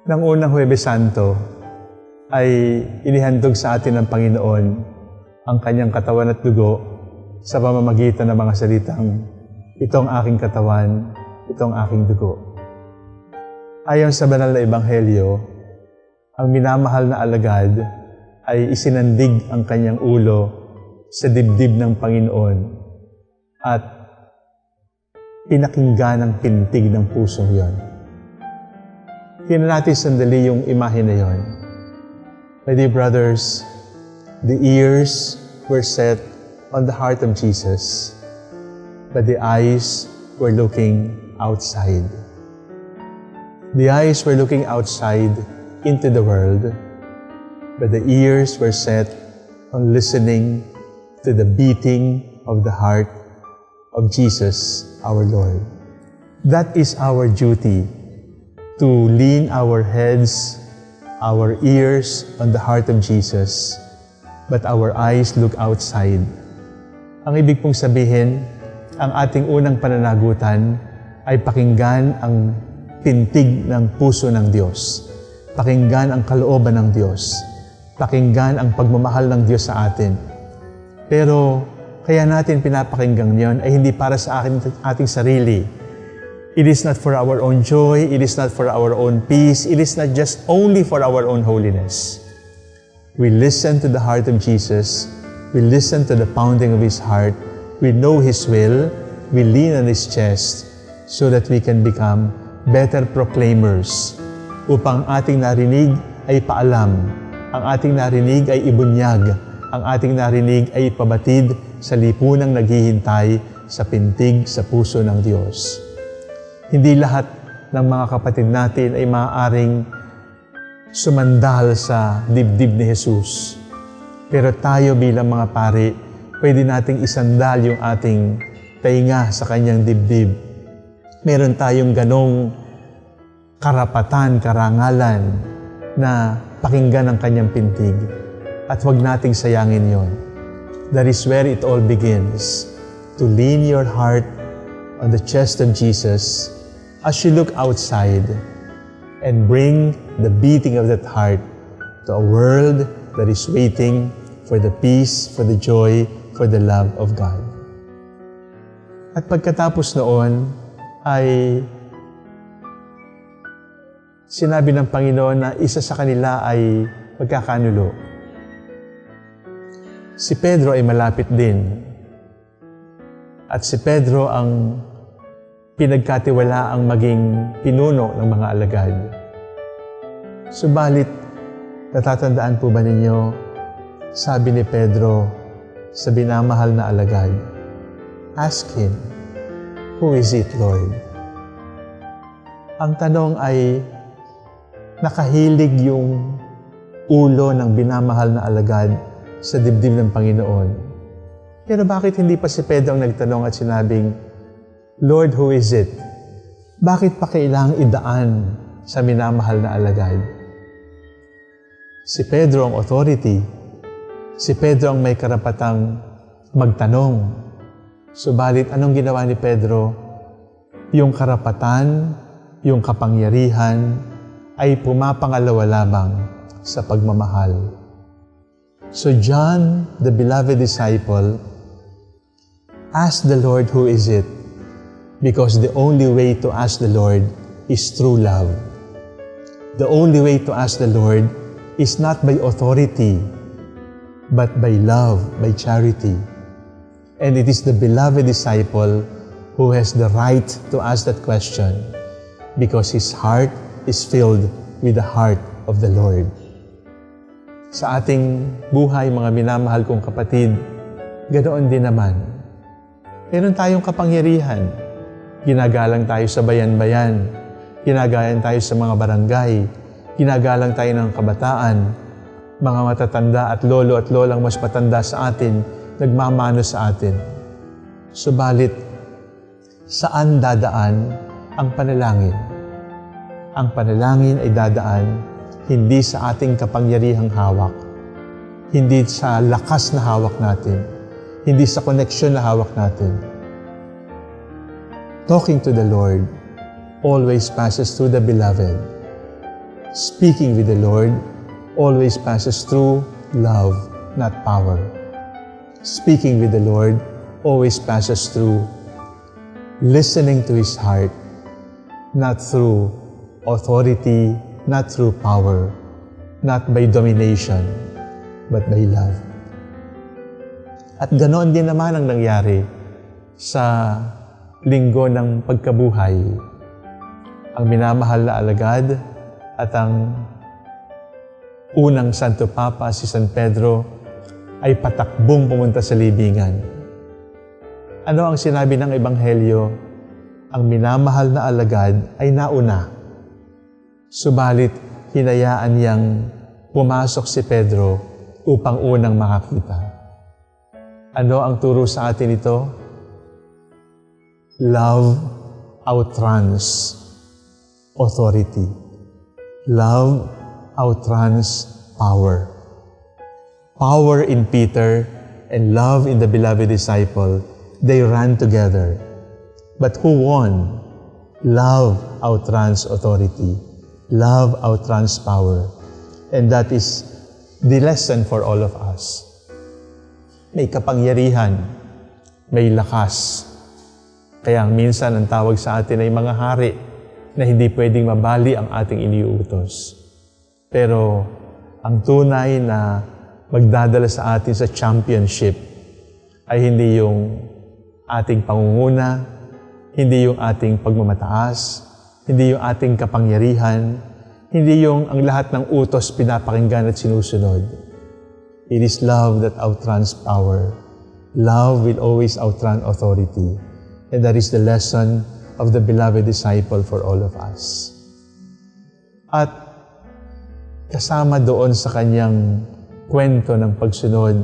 ng unang Huwebes Santo ay inihandog sa atin ng Panginoon ang kanyang katawan at dugo sa pamamagitan ng mga salitang, "Ito ang aking katawan, ito ang aking dugo." Ayon sa banal na Ebanghelyo, ang minamahal na alagad ay isinandig ang kanyang ulo sa dibdib ng Panginoon at pinakinggan ang pintig ng pusong yon. Tingnan natin sandali yung imahe na yon. My dear brothers, the ears were set on the heart of Jesus, but the eyes were looking outside. The eyes were looking outside into the world, but the ears were set on listening to the beating of the heart of Jesus, our Lord. That is our duty, to lean our heads, our ears on the heart of Jesus, but our eyes look outside. Ang ibig pong sabihin, ang ating unang pananagutan ay pakinggan ang pintig ng puso ng Diyos, pakinggan ang kalooban ng Diyos, pakinggan ang pagmamahal ng Diyos sa atin. Pero kaya natin pinapakinggan yon ay hindi para sa ating sarili. It is not for our own joy, it is not for our own peace, it is not just only for our own holiness. We listen to the heart of Jesus, we listen to the pounding of His heart, we know His will, we lean on His chest so that we can become better proclaimers upang ating narinig ay paalam, ang ating narinig ay ibunyag, ang ating narinig ay ipabatid sa lipunang naghihintay sa pintig sa puso ng Diyos. Hindi lahat ng mga kapatid natin ay maaaring sumandal sa dibdib ni Jesus. Pero tayo bilang mga pari, pwede nating isandal yung ating tainga sa kanyang dibdib. Meron tayong ganong karapatan, karangalan na pakinggan ang kanyang pintig. At huwag nating sayangin yon. That is where it all begins. To lean your heart on the chest of Jesus as you look outside and bring the beating of that heart to a world that is waiting for the peace, for the joy, for the love of God. At pagkatapos noon ay sinabi ng Panginoon na isa sa kanila ay magkakanulo. Si Pedro ay malapit din. At si Pedro ang pinagkatiwala ang maging pinuno ng mga alagad. Subalit, natatandaan po ba ninyo, sabi ni Pedro sa binamahal na alagad, "Ask him, who is it, Lord?" Ang tanong ay nakahilig yung ulo ng binamahal na alagad sa dibdib ng Panginoon. Pero bakit hindi pa si Pedro ang nagtanong at sinabing, "Lord, who is it?" Bakit pa kailangang idaan sa minamahal na alagad? Si Pedro ang authority. Si Pedro ang may karapatang magtanong. Subalit, anong ginawa ni Pedro? Yung karapatan, yung kapangyarihan, ay pumapangalawa lamang sa pagmamahal. So John, the beloved disciple, asked the Lord, "Who is it?" Because the only way to ask the Lord is through love. The only way to ask the Lord is not by authority, but by love, by charity. And it is the beloved disciple who has the right to ask that question because his heart is filled with the heart of the Lord. Sa ating buhay, mga minamahal kong kapatid, ganoon din naman. Meron tayong kapangyarihan. Ginagalang tayo sa bayan-bayan. Ginagalang tayo sa mga barangay. Ginagalang tayo ng kabataan. Mga matatanda at lolo at lolang mas matanda sa atin, nagmamano sa atin. Subalit, saan dadaan ang panalangin? Ang panalangin ay dadaan hindi sa ating kapangyarihang hawak, hindi sa lakas na hawak natin, hindi sa koneksyon na hawak natin. Talking to the Lord always passes through the beloved. Speaking with the Lord always passes through love, not power. Speaking with the Lord always passes through listening to His heart, not through authority, not through power, not by domination, but by love. At ganoon din naman ang nangyari sa linggo ng pagkabuhay. Ang minamahal na alagad at ang unang Santo Papa, si San Pedro, ay patakbong pumunta sa libingan. Ano ang sinabi ng Ebanghelyo? Ang minamahal na alagad ay nauna. Subalit, hinayaan niyang pumasok si Pedro upang unang makakita. Ano ang turo sa atin ito? Love outruns authority. Love outruns power. Power in Peter and love in the beloved disciple, they ran together. But who won? Love outruns authority. Love outruns power. And that is the lesson for all of us. May kapangyarihan, may lakas. Kaya minsan ang tawag sa atin ay mga hari na hindi pwedeng mabali ang ating iniuutos. Pero ang tunay na magdadala sa atin sa championship ay hindi yung ating pangunguna, hindi yung ating pagmamataas, hindi yung ating kapangyarihan, hindi yung ang lahat ng utos pinapakinggan at sinusunod. It is love that outruns power. Love will always outrun authority. And that is the lesson of the beloved disciple for all of us. At kasama doon sa kanyang kwento ng pagsunod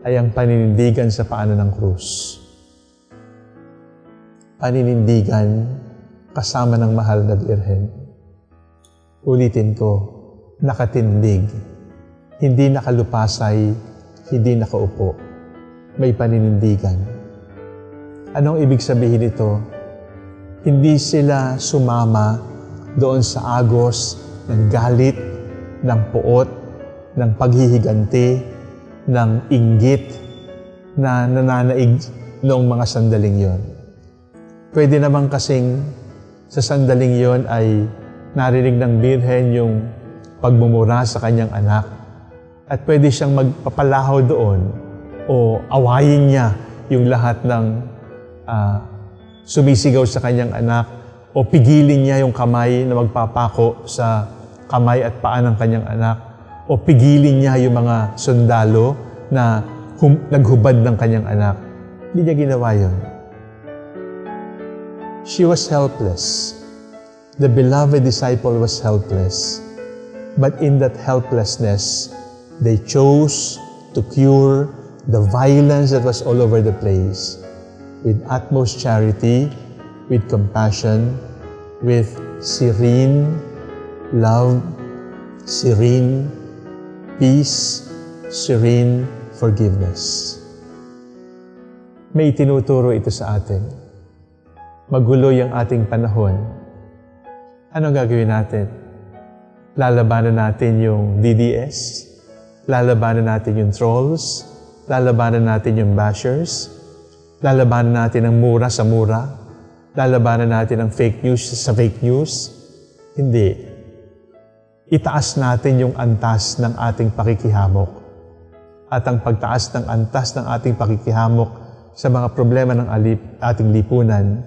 ay ang paninindigan sa paanan ng krus. Paninindigan kasama ng mahal na Birhen. Ulitin ko, nakatindig. Hindi nakalupasay, hindi nakaupo. May paninindigan. Anong ibig sabihin nito? Hindi sila sumama doon sa agos ng galit, ng puot, ng paghihiganti, ng inggit na nananaig noong mga sandaling yon. Pwede naman kasing sa sandaling yon ay narinig ng Birhen yung pagmumura sa kanyang anak. At pwede siyang magpapalahaw doon o awayin niya yung lahat ng sumisigaw sa kanyang anak o pigilin niya yung kamay na magpapako sa kamay at paa ng kanyang anak o pigilin niya yung mga sundalo na naghubad ng kanyang anak. Hindi niya ginawa yun. She was helpless. The beloved disciple was helpless. But in that helplessness, they chose to cure the violence that was all over the place with utmost charity, with compassion, with serene love, serene peace, serene forgiveness. May tinuturo ito sa atin. Magulo yung ating panahon. Ano gagawin natin? Lalabanan natin yung DDS? Lalabanan natin yung trolls, lalabanan natin yung bashers, lalabanan natin ang mura sa mura, lalabanan natin ang fake news sa fake news. Hindi. Itaas natin yung antas ng ating pakikihamok. At ang pagtaas ng antas ng ating pakikihamok sa mga problema ng ating lipunan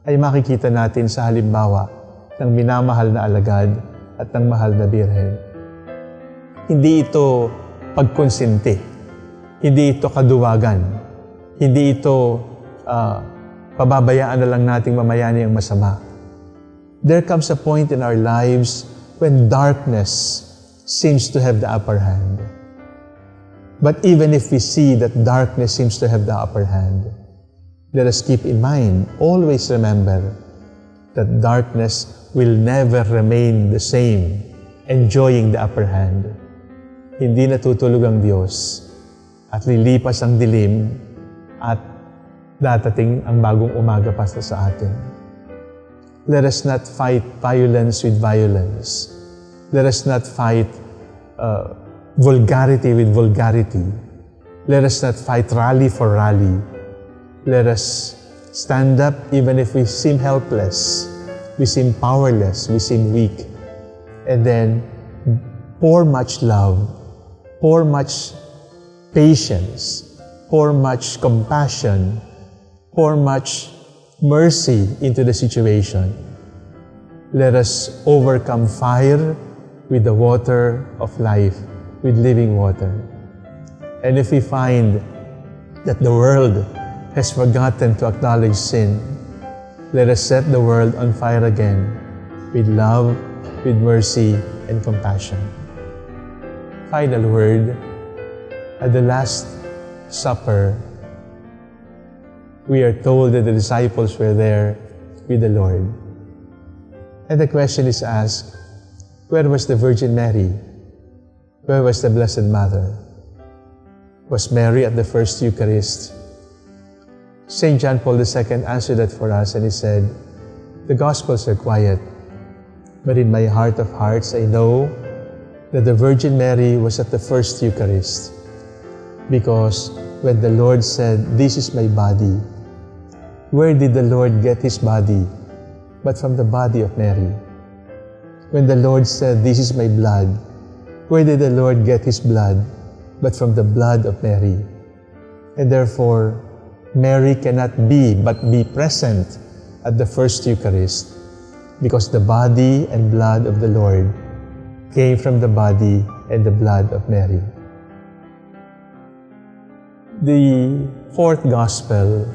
ay makikita natin sa halimbawa ng minamahal na alagad at ng mahal na Birhen. Hindi ito pagkonsente. Hindi ito kaduwagan. Hindi ito pababayaan na lang nating mamayani ang masama. There comes a point in our lives when darkness seems to have the upper hand. But even if we see that darkness seems to have the upper hand, let us keep in mind, always remember, that darkness will never remain the same, enjoying the upper hand. Hindi natutulog ang Diyos at lilipas ang dilim at datating ang bagong umaga pa sa atin. Let us not fight violence with violence, Let us not fight vulgarity with vulgarity. Let us not fight rally for rally. Let us stand up even if we seem helpless, we seem powerless, we seem weak. And then pour much love, pour much patience, pour much compassion, pour much mercy into the situation. Let us overcome fire with the water of life, with living water. And if we find that the world has forgotten to acknowledge sin, let us set the world on fire again with love, with mercy, and compassion. Final word, at the Last Supper, we are told that the disciples were there with the Lord. And the question is asked, where was the Virgin Mary? Where was the Blessed Mother? Was Mary at the first Eucharist? St. John Paul II answered that for us, and he said, the Gospels are quiet, but in my heart of hearts I know that the Virgin Mary was at the first Eucharist. Because when the Lord said, this is my body, where did the Lord get his body? But from the body of Mary. When the Lord said, this is my blood, where did the Lord get his blood? But from the blood of Mary. And therefore, Mary cannot be but be present at the first Eucharist, because the body and blood of the Lord came from the body and the blood of Mary. The fourth Gospel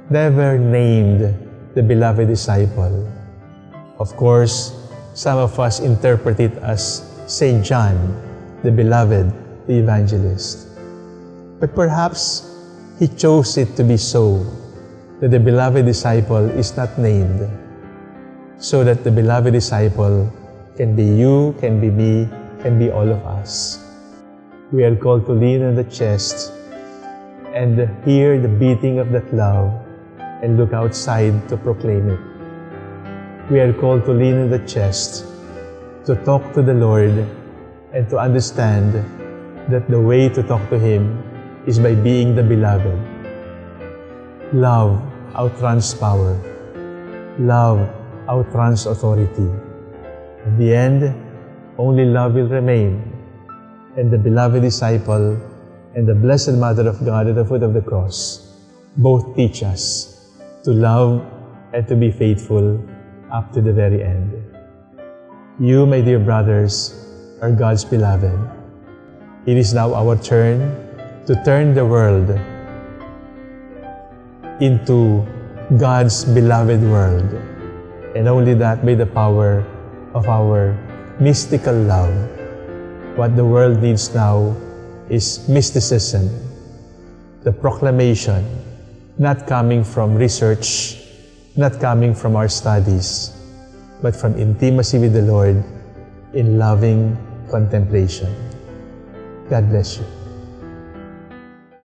never named the beloved disciple. Of course, some of us interpret it as St. John, the beloved, the evangelist. But perhaps he chose it to be so, that the beloved disciple is not named, so that the beloved disciple can be you, can be me, can be all of us. We are called to lean on the chest and hear the beating of that love and look outside to proclaim it. We are called to lean on the chest, to talk to the Lord, and to understand that the way to talk to Him is by being the beloved. Love outruns power. Love outruns authority. In the end, only love will remain, and the beloved disciple and the Blessed Mother of God at the foot of the cross both teach us to love and to be faithful up to the very end. You, my dear brothers, are God's beloved. It is now our turn to turn the world into God's beloved world, and only that by the power of our mystical love. What the world needs now is mysticism, the proclamation, not coming from research, not coming from our studies, but from intimacy with the Lord in loving contemplation. God bless you.